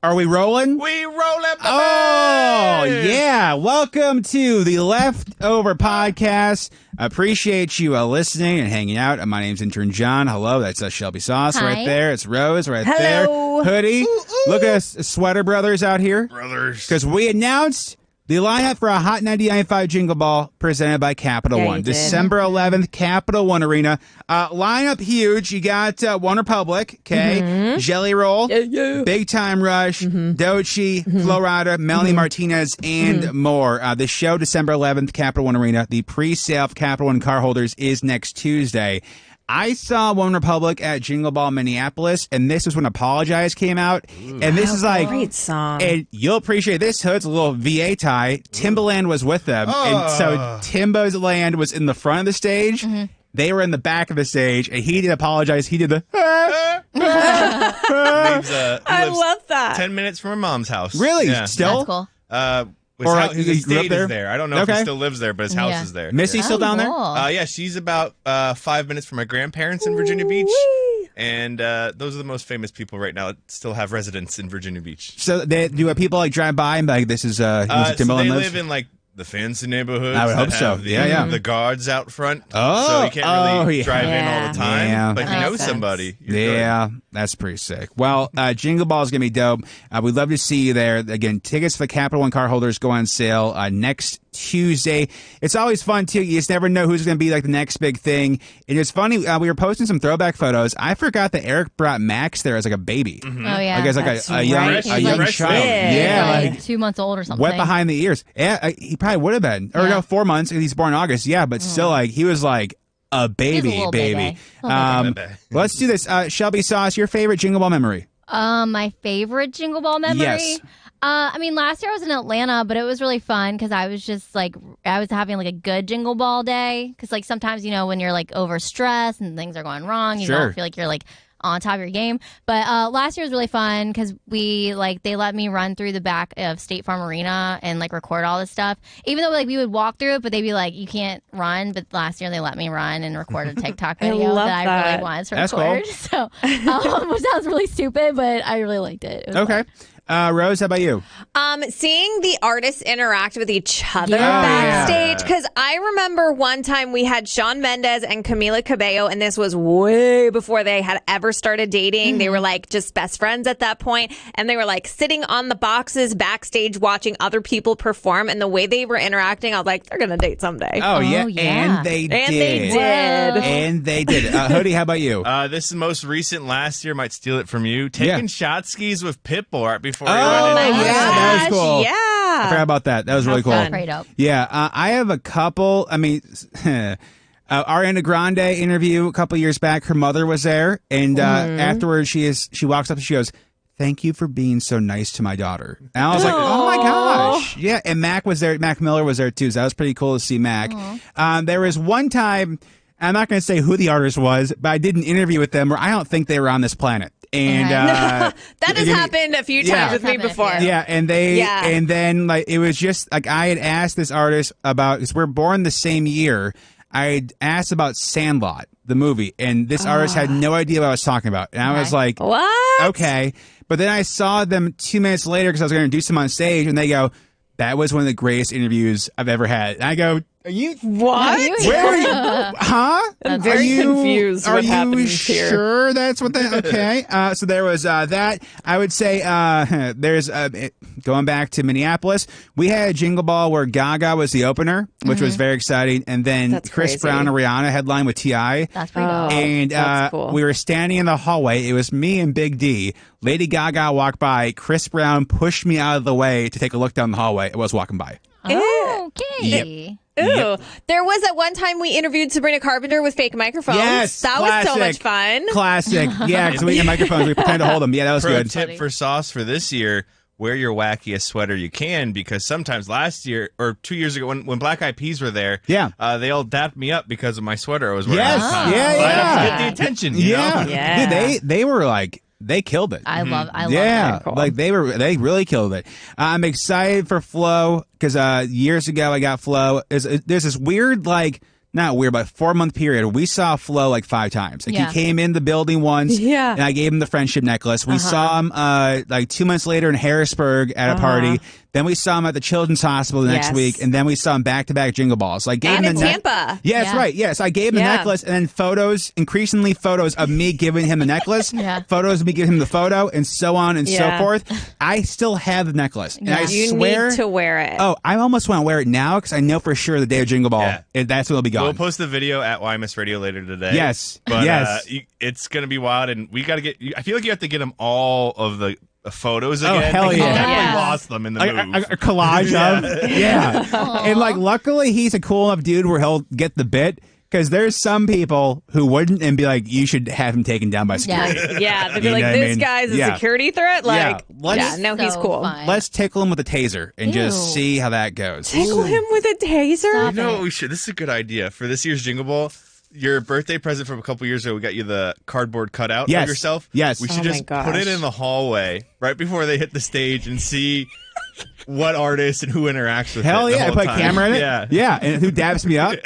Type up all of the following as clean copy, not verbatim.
Are we rolling? We rolling, baby! Oh, yeah. Welcome to the Leftover Podcast. I appreciate you listening and hanging out. My name's Intern John. Hello, that's Shelby Sauce Hi. right there. It's Rose right Hello. there. Hoodie. Look at us, Sweater Brothers out here. Brothers. Because we announced the lineup for a Hot 99.5 Jingle Ball presented by Capital Yeah, One. you did. December 11th, Capital One Arena. Lineup huge. You got One Republic, okay? Jelly Roll, Big Time Rush, Doechii, Florida, Melanie Martinez, and more. The show, December 11th, Capital One Arena. The pre-sale for Capital One car holders is next Tuesday. I saw One Republic at Jingle Ball Minneapolis, and this was when Apologize came out. And this is like, Great song. and you'll appreciate this. Hood's a little VA tie. Timbaland was with them. And so Timbo's land was in the front of the stage. They were in the back of the stage, and he did Apologize. He did the. He I lives love that. 10 minutes from her mom's house. Really? Yeah. Still? That's cool. His he grew up estate there? is there. I don't know if Okay. he still lives there, but his house is there. Missy still down there? Cool. Yeah, she's about 5 minutes from my grandparents in Virginia Beach. And those are the most famous people right now that still have residence in Virginia Beach. So do people like drive by and be like, this is So Timbaland they lives? live in like the fancy neighborhoods. I would hope that so. have Yeah. The guards out front. Oh. So you can't really yeah. drive in all the time. Yeah. But if you That know makes sense. somebody. You're good. Yeah, that's pretty sick. Well, Jingle Ball is going to be dope. We'd love to see you there. Again, tickets for the Capital One car holders go on sale next Tuesday. It's always fun, too. You just never know who's going to be like the next big thing. And it's funny, we were posting some throwback photos. I forgot that Eric brought Max there as like a baby. Oh, yeah. Like as like That's a young, right. a young Fresh child. kid. Yeah, like like 2 months old or something. wet behind the ears. Yeah, he probably would have been. Or Yeah. no, 4 months. He's born in August. Yeah, but still, like he was like a baby, little baby. baby. Baby. Let's do this. Shelby Sauce, your favorite Jingle Ball memory? My favorite Jingle Ball memory? Yes. I mean, last year I was in Atlanta, but it was really fun because I was just like, I was having like a good Jingle Ball day. Because like sometimes, you know, when you're like overstressed and things are going wrong, you Sure. don't feel like you're like on top of your game. But last year was really fun because they let me run through the back of State Farm Arena and like record all this stuff. Even though like we would walk through it, but they'd be like, you can't run. But last year they let me run and record a TikTok video love that I that. really wanted to That's record. So, which sounds really stupid, but I really liked it. It was Okay. Rose, how about you? Seeing the artists interact with each other Yeah. backstage, because I remember one time we had Shawn Mendes and Camila Cabello, and this was way before they had ever started dating. They were like just best friends at that point, and they were like sitting on the boxes backstage watching other people perform, and the way they were interacting, I was like, they're gonna date someday. Oh, yeah. yeah. And they did. And they did. And they did. Hoodie, how about you? This is most recent last year. Might steal it from you. Yeah. Taking shot skis with Pitbull right before he Oh, went yeah, in. that was cool. Yeah. I forgot about that. That was really cool. fun. Pretty dope. Yeah, I have a couple. I mean, Ariana Grande interview a couple years back. Her mother was there, and afterwards she walks up and she goes, "Thank you for being so nice to my daughter." And I was like, "Oh my gosh, yeah!" And Mac was there. Mac Miller was there too. So that was pretty cool to see Mac. There was one time. I'm not going to say who the artist was, but I did an interview with them where I don't think they were on this planet. And That has happened a few Yeah. times with me Happened a before. few. yeah, and then like it was just like I had asked this artist about because we're born the same year. I had asked about Sandlot, the movie, and this artist had no idea what I was talking about, and I was like, What? okay. But then I saw them 2 minutes later because I was going to do some on stage, and they go, "That was one of the greatest interviews I've ever had." And I go, "Are you What? Where are you? Huh? I'm very confused Are what you happens here. sure that's what that? Okay. So there was that. I would say there's going back to Minneapolis. We had a Jingle Ball where Gaga was the opener, which was very exciting, and then That's Chris crazy. Brown and Rihanna headline with Ti. That's pretty dope. And that's cool. we were standing in the hallway. It was me and Big D. Lady Gaga walked by. Chris Brown pushed me out of the way to take a look down the hallway. I was walking by. Oh, okay. Ooh. There was at one time we interviewed Sabrina Carpenter with fake microphones. Yes, That was so classic. much fun. Classic. Yeah, because we had microphones. We pretend to hold them. Yeah, that was Pro good. tip for Sauce for this year: wear your wackiest sweater you can, because sometimes last year or 2 years ago when Black Eyed Peas were there, Yeah. they all dapped me up because of my sweater I was wearing. Yes. at the time. Yeah, So I had to yeah. get the attention. You Yeah. know? Yeah. Dude, they were like, they killed it. I love Yeah, that. Cool. like they really killed it. I'm excited for Flow because years ago I got Flow. There's this weird like not weird, but 4-month period, we saw Flo like 5 times. Like Yeah. he came in the building once, Yeah. and I gave him the friendship necklace. We saw him like 2 months later in Harrisburg at a party. Then we saw him at the Children's Hospital the next Yes. week, and then we saw him back-to-back Jingle Balls. So I gave And him in the Tampa. Yeah, that's Yeah. right. Yes, I gave him the Yeah. necklace, and then increasingly photos of me giving him the necklace, Yeah. photos of me giving him the photo, and so on and so Yeah. forth. I still have the necklace, and I You swear. need to wear it. Oh, I almost want to wear it now because I know for sure the day of Jingle Ball, Yeah. that's when it'll be gone. We'll post the video at YMS Radio later today. Yes. But Yes. it's going to be wild, and we got to get. I feel like you have to get them all of the photos Oh, again. hell because you yeah. definitely Yeah. lost them in the move. a collage of yeah. And like luckily he's a cool enough dude where he'll get the bit because there's some people who wouldn't and be like, you should have him taken down by security. Yeah, they'd be You like, know what I this mean? guy's a Yeah. security threat. Like, Let's- no, he's So cool. fun. Let's tickle him with a taser and just Ew. see how that goes. Tickle him with a taser. You know what we should? This is a good idea for this year's Jingle Ball. Your birthday present from a couple years ago, we got you the cardboard cutout Yes. of yourself. Yes. We should Oh my just put it gosh. in the hallway right before they hit the stage and see what artist and who interacts with Hell it. the yeah, I whole put a time. camera in it. Yeah. Yeah, and who dabs me up?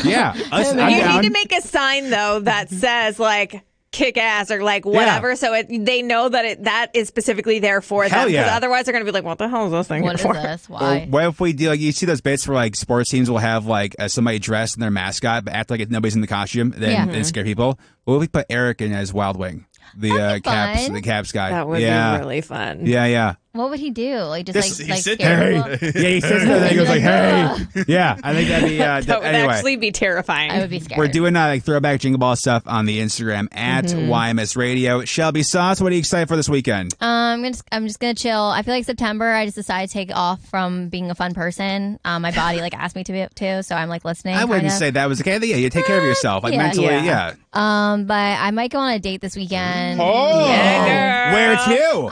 Yeah, I'm You down. need to make a sign though that says like kick ass or like whatever, so they know that that is specifically there for Hell them. Because yeah. otherwise they're gonna be like, what the hell is this thing What is for? this? Or Why? what if we do like you see those bits where like sports teams will have like somebody dressed in their mascot but act like nobody's in the costume, then Yeah. and scare people. What if we put Eric in as Wild Wing, the That'd be Caps, fun. the Caps guy? That would yeah. be really fun. Yeah. What would he do? Like just Just- like he sit scare there. people? Yeah, he sits there and he goes like, "Hey, Ugh. yeah." I think that'd be. That would anyway, actually be terrifying. I would be scared. we're doing like throwback Jingle Ball stuff on the Instagram at YMS Radio. Shelby Sauce, what are you excited for this weekend? I'm just gonna chill. I feel like September. I just decided to take off from being a fun person. My body like asked me to, so I'm like listening. I wouldn't kinda. say that was okay. Yeah, you take care of yourself, like Yeah. mentally. Yeah. Yeah. But I might go on a date this weekend. Oh, Yeah, girl. where to?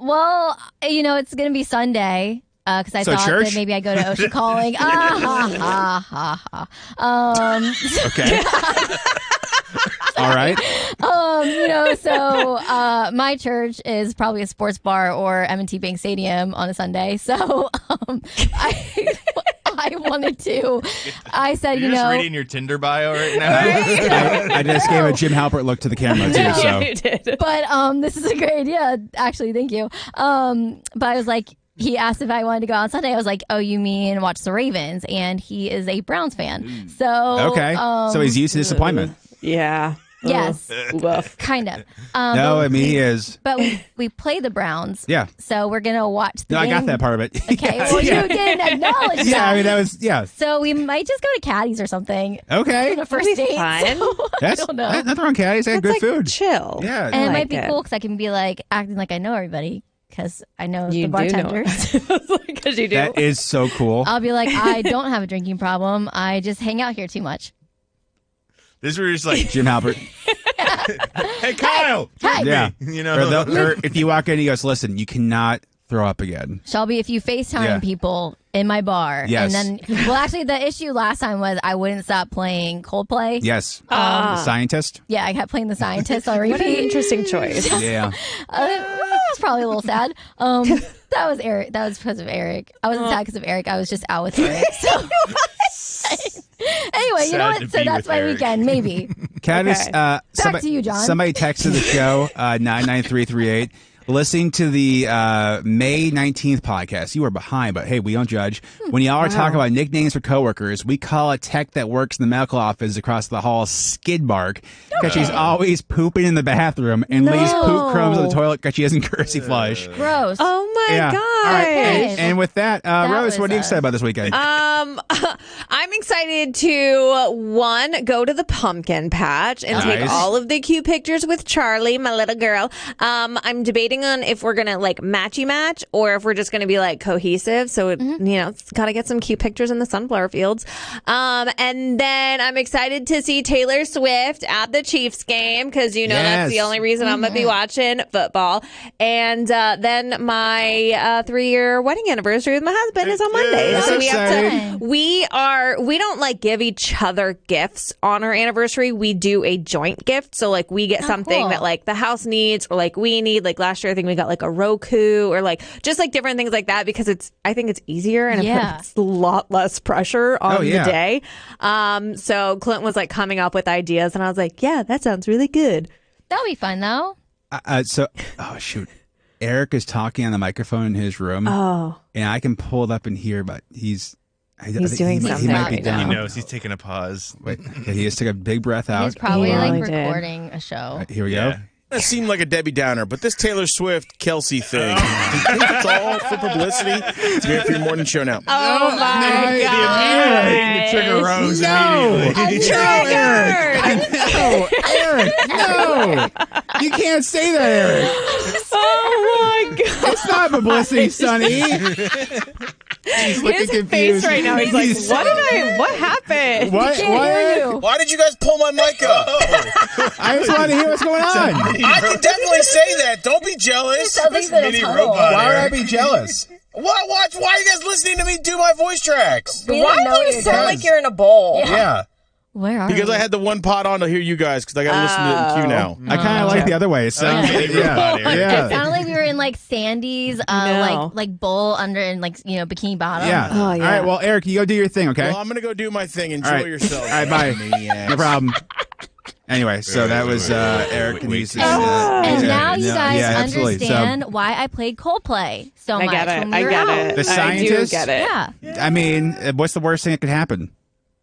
Well, it's gonna be Sunday. Because I So thought church? that maybe I go to Ocean Calling. Ha ha ha. Okay. All right. So my church is probably a sports bar or M&T Bank Stadium on a Sunday. So I wanted to. I said, You're just reading your Tinder bio right now. I just gave a Jim Halpert look to the camera too. No. So Yeah, you did. but this is a great idea. Actually, thank you. But I was like, he asked if I wanted to go on Sunday. I was like, oh, you mean watch the Ravens? And he is a Browns fan. So okay. So he's used to disappointment. Yeah. yes, Woof. kind of. No, I mean he is. But we play the Browns. Yeah. So we're gonna watch the No, I game. got that part of it. Okay. Yes, Well, yeah. you didn't acknowledge that. Yeah, I mean that was So we might just go to Caddy's or something. okay. The first That'd be date. fun. So, That's I don't know. nothing wrong, Caddies. They had That's good like food. chill. Yeah. And it I might like be it. cool because I can be like acting like I know everybody because I know You the do know bartenders. because you do. That is so cool. I'll be like, I don't have a drinking problem. I just hang out here too much. This were just like, Jim Halpert. hey, Kyle. Hey. Yeah. You know, Or if you walk in, he goes, "Listen, you cannot throw up again." Shelby, if you FaceTime Yeah. people in my bar, Yes. and then, well, actually, the issue last time was I wouldn't stop playing Coldplay. Yes. The scientist. Yeah, I kept playing The Scientist on What an repeat. interesting choice. Yeah. It was probably a little sad. That was Eric. That was because of Eric. I wasn't sad because of Eric. I was just out with Eric. So. Anyway, you know Sad to what? So be that's with my Eric. weekend, maybe. Caddice, Okay. somebody, to you, John. Somebody texted the show 99338. Listening to the May 19th podcast. You are behind, but hey, we don't judge. When y'all are talking about nicknames for coworkers, we call a tech that works in the medical office across the hall skid mark because she's always pooping in the bathroom and leaves poop crumbs on the toilet because she doesn't curtsy flush. Gross. Oh my Yeah. gosh. All right. Okay. And with that, Rose, was what are you a- excited about this weekend? I'm excited to go to the pumpkin patch and take Nice. all of the cute pictures with Charlie, my little girl. I'm debating on if we're gonna like matchy match or if we're just gonna be like cohesive. So it's gotta get some cute pictures in the sunflower fields. And then I'm excited to see Taylor Swift at the Chiefs game because that's the Yes. only reason I'm gonna be watching football. And then my 3-year wedding anniversary with my husband is on Monday. That's So we have exciting. to we don't like give each other gifts on our anniversary. We do a joint gift. So like we get something cool. that like the house needs or like we need. Like last year last year, I think we got like a Roku or like just like different things like that because I think it's easier and it's a lot less pressure on the day. So Clinton was like coming up with ideas and I was like, yeah, that sounds really good. That'll be fun though. Shoot. Eric is talking on the microphone in his room. Oh. And I can pull it up and hear, but he's doing something. He might be He done. He knows he's taking a pause. Wait, okay, he just took a big breath out. He's probably like did. recording a show. All right, here we go. That seemed like a Debbie Downer, but this Taylor Swift Kelsey thing, do you think it's all for publicity? It's here for your morning show now. Oh my God. The trigger rose Eric, no. You can't say that, Eric. Oh my God. It's not publicity, Sonny. He's looking His confused. face right now. He's like, what happened? What? Why did you guys pull my mic up? I just want to hear what's going on. I can definitely say that. Don't be jealous. Mini robot. Why would I be jealous? Why are you guys listening to me do my voice tracks? Why do you sound like you're in a bowl? Yeah. Where are Because we? I had the one pod on to hear you guys because I got to listen to it in queue now. I kind of like the other way. It sounds It sounded like we were in like Sandy's like bowl under and like bikini bottom. Yeah. Oh, All yeah. right. Well, Eric, you go do your thing, okay? Well, I'm going to go do my thing. Enjoy All right. yourself. All right. Bye. Maniacs. No problem. Anyway, so that was Eric. wait. And now you guys absolutely. understand why I played Coldplay so I much get it. when we I were get out. it. The I do scientist? get it. Yeah, I mean, what's the worst thing that could happen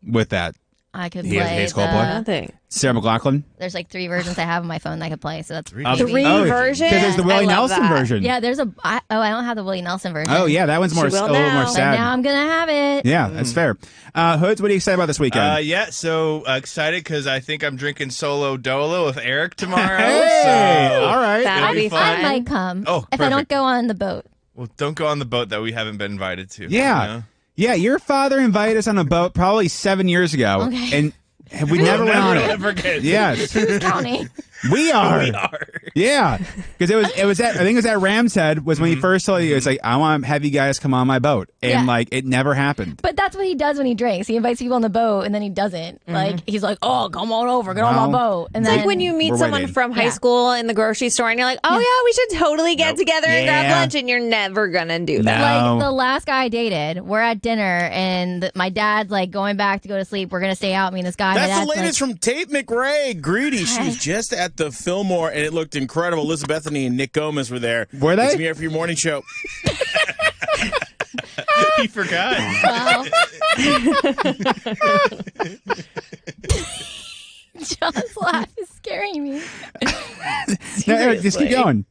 with that? I could He play. hates Coldplay? Nothing. Sarah McLachlan? There's like 3 versions I have on my phone that I could play, so that's Three Because versions? there's the I Willie love Nelson that. version. yeah. There's I don't have the Willie Nelson version. Oh, yeah. That one's more, a She will little more now. But sad. now I'm gonna have it. Yeah, that's fair. Hoods, what are you excited about this weekend? So excited because I think I'm drinking solo dolo with Eric tomorrow. Hey, so all right. That'll be I fun. might come. Oh, if I don't perfect. go on the boat. Well, don't go on the boat that we haven't been invited to. Yeah. you know? Yeah, your father invited us on a boat probably 7 years ago. Okay. And we never went on Never it. forget. Yes. Who's counting? We are. We are. Yeah, because it was at, I think it was at Ram's Head was when he first told you, it's like, I want to have you guys come on my boat, and Yeah. like it never happened. But that's what he does when he drinks. He invites people on the boat, and then he doesn't. Like he's like, "Oh, come on over, get on my boat." And It's then like when you meet We're someone waiting. from high Yeah. school in the grocery store and you're like, oh, yeah, we should totally get together and grab Yeah. lunch, and you're never going to do that. No. like the last guy I dated, we're at dinner, and my dad's like going back to go to sleep. We're gonna stay out. Me and this guy. My That's the dad's latest like, from Tate McRae. Greedy. She was just at the Fillmore, and it looked incredible. Elizabeth Bethany and Nick Gomez were there. Were they? It's me here for your morning show. He forgot. Well, John's laugh is scaring me. No, Eric, just keep going.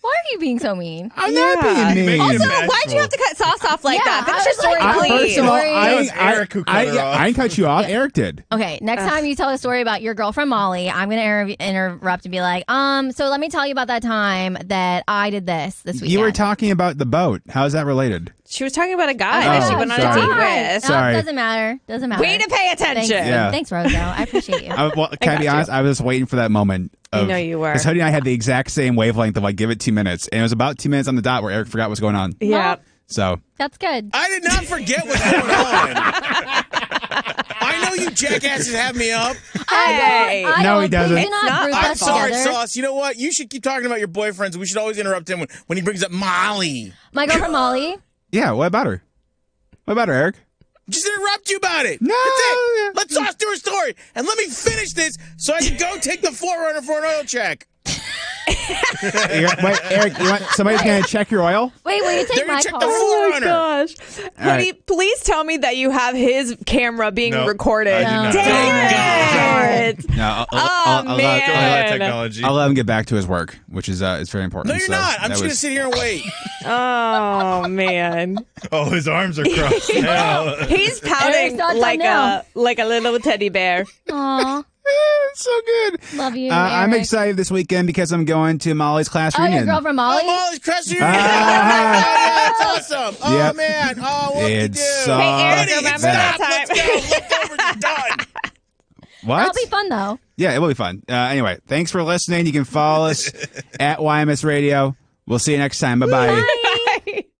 Why are you being so mean? I'm not being mean. Also, Also, why'd you have to cut sauce off like Yeah, that? Finish your I was story, like, please. First of all, That was Eric who cut her off. I didn't cut you off. Eric did. Okay, next time you tell a story about your girlfriend Molly, I'm gonna interrupt and be like, so let me tell you about that time that I did this weekend. You were talking about the boat. How is that related? She was talking about a guy that she went on a sorry. date No, with. Sorry. doesn't matter. Doesn't matter. Way to pay attention. Thanks, Yeah. Thanks, Rojo. I appreciate you. Well, can I be got honest? I was waiting for that moment. I know you were. Because Hoodie and I had the exact same wavelength of like, give it 2 minutes. And it was about 2 minutes on the dot where Eric forgot what's going on. Yeah. So, That's good. I did not forget what's going on. I know you jackasses have me up. Hey. I No, don't. he doesn't. Please do not not group our I'm us sorry, together. Sauce. You know what? You should keep talking about your boyfriends. We should always interrupt him when he brings up Molly. My girlfriend Molly. yeah, what about her? What about her, Eric? Just interrupt you about it. No. That's it. Let Sauce do her story. And let me finish this so I can go take the Forerunner for an oil check. Wait, Eric, somebody's going to check your oil? Wait, will you They're take going my to check call? the Forerunner. Gosh. Honey, please tell me that you have his camera being No, recorded. I do not. Dang it. No, Oh, man. That technology. I'll let him get back to his work, which is it's very important. No, you're So not. I'm that just going to was- sit here and wait. Oh, man. Oh, his arms are crossed. Hell. He's pouting Eric's not like done a little teddy bear. Aw, so good. love you. I'm Eric. excited this weekend because I'm going to Molly's class Oh, your reunion. girlfriend Molly. Oh, Molly's Crest Reunion. Ah. That's awesome. Oh, Yep. man. Oh, what It you do? sucks. Hey, Eric, Buddy, remember stop. that time? Let's go. Leftovers are done. What? That'll be fun though. Yeah, it will be fun. Anyway, thanks for listening. You can follow us at YMS Radio. We'll see you next time. Bye-bye. Bye.